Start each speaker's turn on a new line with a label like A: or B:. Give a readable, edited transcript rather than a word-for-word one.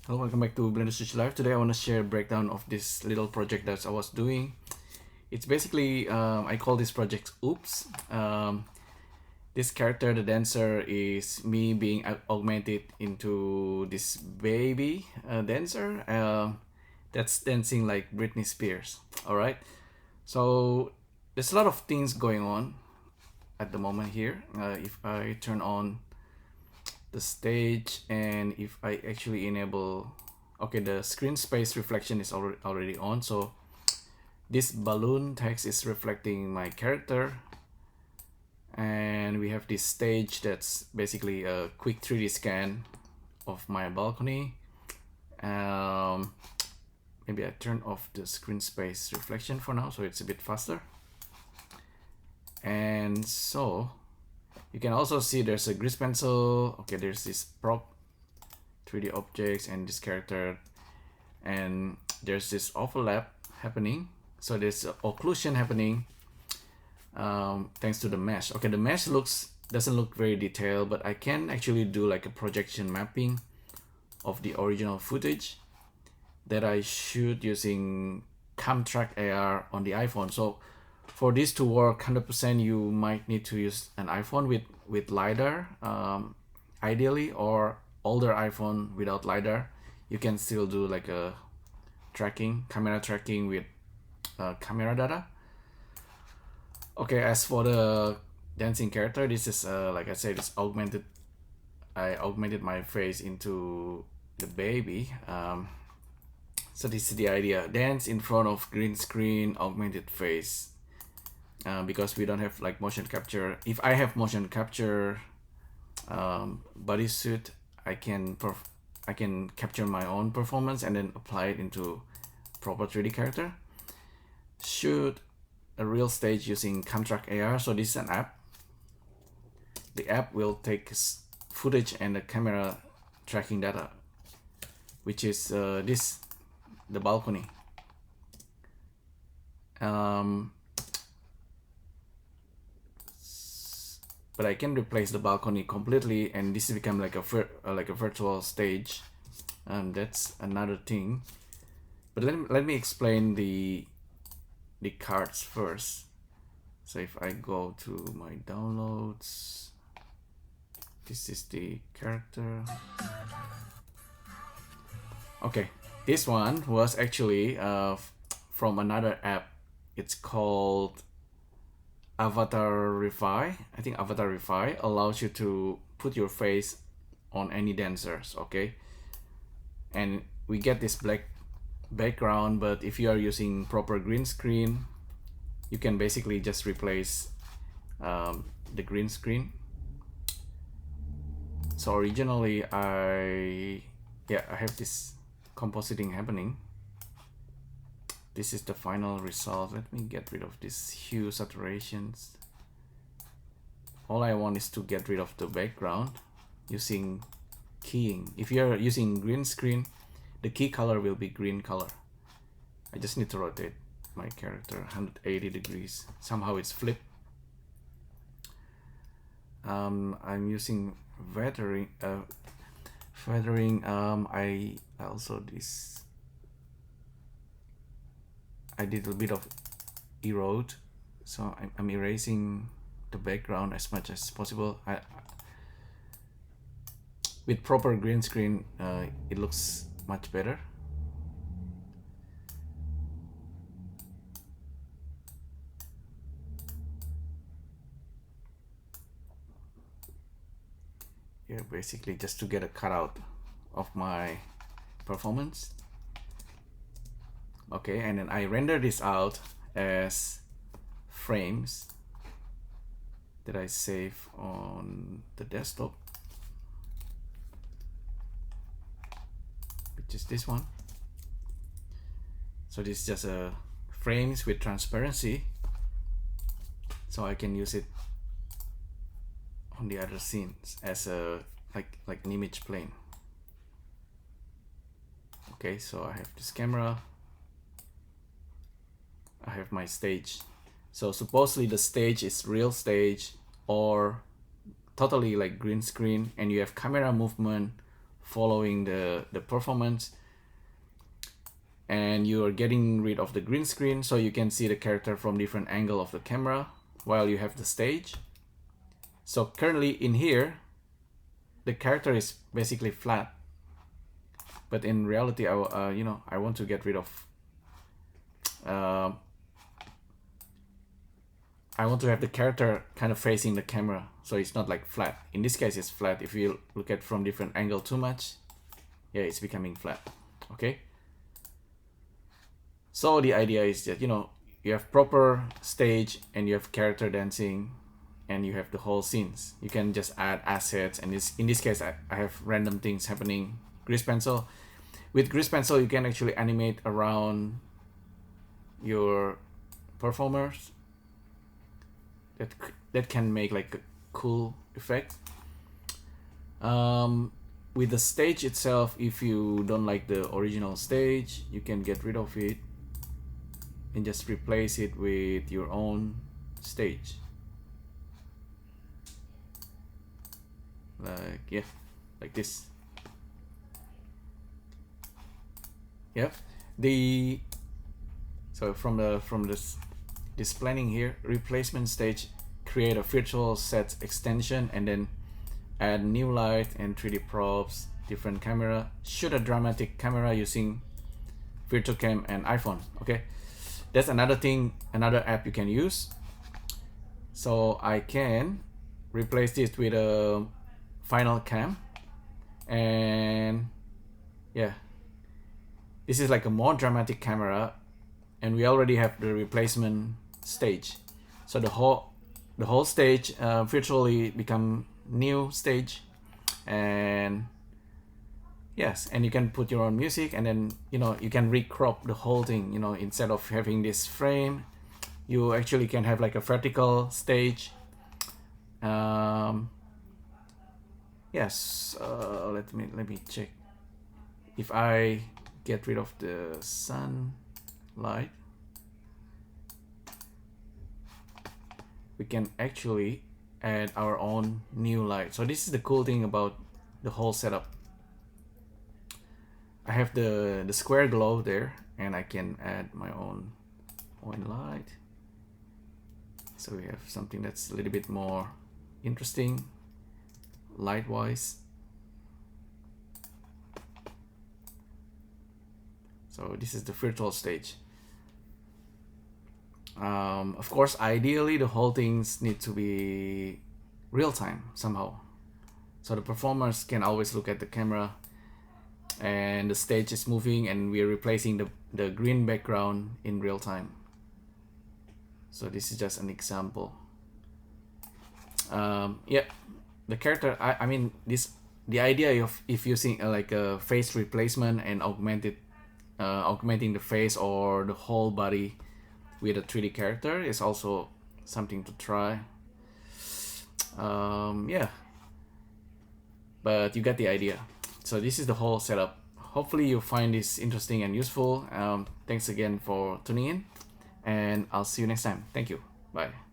A: Hello, welcome back to BSLYFE. Today I want to share a breakdown of this little project that I was doing. It's basically, I call this project Oops. This character, the dancer, is me being augmented into this baby dancer that's dancing like Britney Spears. Alright, so there's a lot of things going on at the moment here. If I turn on the stage and if I actually enable, okay, the screen space reflection is already on, so this balloon text is reflecting my character, and we have this stage that's basically a quick 3D scan of my balcony. Maybe I turn off the screen space reflection for now so it's a bit faster. And so you can also see there's a grease pencil. Okay, there's this prop 3D objects and this character, and there's this overlap happening. So there's occlusion happening thanks to the mesh. Okay, the mesh doesn't look very detailed, but I can actually do like a projection mapping of the original footage that I shoot using CamTrackAR on the iPhone. So for this to work 100%, you might need to use an iPhone with LIDAR, ideally, or older iPhone without LIDAR. You can still do like a camera tracking with camera data. Okay, as for the dancing character, this is like I said, it's augmented. I augmented my face into the baby. So this is the idea: dance in front of green screen, augmented face. Because we don't have like motion capture. If I have motion capture bodysuit, I can capture my own performance and then apply it into proper 3D character. Shoot a real stage using CamTrackAR. So this is an app. The app will take footage and the camera tracking data, which is the balcony. But I can replace the balcony completely, and this become like a virtual stage. That's another thing. But let me explain the cards first. So if I go to my downloads, this is the character. Okay, this one was actually from another app. It's called AvatarIfy. I think AvatarIfy allows you to put your face on any dancers. Okay, and we get this black background, but if you are using proper green screen, you can basically just replace the green screen. So originally I have this compositing happening. This is the final result. Let me get rid of these hue saturations. All I want is to get rid of the background using keying. If you're using green screen, the key color will be green color. I just need to rotate my character 180 degrees. Somehow it's flipped. I'm using feathering. I also I did a bit of erode, so I'm erasing the background as much as possible. With proper green screen, it looks much better. Yeah, basically just to get a cutout of my performance. Okay, and then I render this out as frames that I save on the desktop, which is this one. So this is just a frames with transparency, so I can use it on the other scenes as a like an image plane. Okay, so I have this camera, I have my stage. So supposedly the stage is real stage or totally like green screen, and you have camera movement following the performance, and you are getting rid of the green screen so you can see the character from different angle of the camera while you have the stage. So currently in here the character is basically flat, but in reality I want to get rid of I want to have the character kind of facing the camera, so it's not like flat. In this case it's flat. If you look at from different angle too much, yeah, it's becoming flat. Okay, so the idea is that you have proper stage and you have character dancing and you have the whole scenes. You can just add assets, and in this case I have random things happening. Grease pencil. With grease pencil you can actually animate around your performers. That can make like a cool effect. With the stage itself, if you don't like the original stage, you can get rid of it and just replace it with your own stage. Like this. Yep. So from this planning here, replacement stage, create a virtual set extension and then add new light and 3D props, different camera, shoot a dramatic camera using VirtuCam and iPhone. Okay, that's another thing, another app you can use. So I can replace this with a final cam, and yeah, this is like a more dramatic camera, and we already have the replacement stage. So the whole stage virtually become new stage, and yes, and you can put your own music, and then you can recrop the whole thing. Instead of having this frame, you actually can have like a vertical stage. Yes, let me check. If I get rid of the sunlight, we can actually add our own new light. So this is the cool thing about the whole setup. I have the square glow there, and I can add my own point light. So we have something that's a little bit more interesting light wise. So this is the virtual stage. Of course, ideally the whole things need to be real time somehow, so the performers can always look at the camera and the stage is moving and we're replacing the green background in real time. So this is just an example. Yeah, the character, I mean the idea of if using like a face replacement and augmenting the face or the whole body with a 3D character is also something to try. Yeah, but you get the idea. So this is the whole setup. Hopefully you find this interesting and useful. Thanks again for tuning in, and I'll see you next time. Thank you. Bye.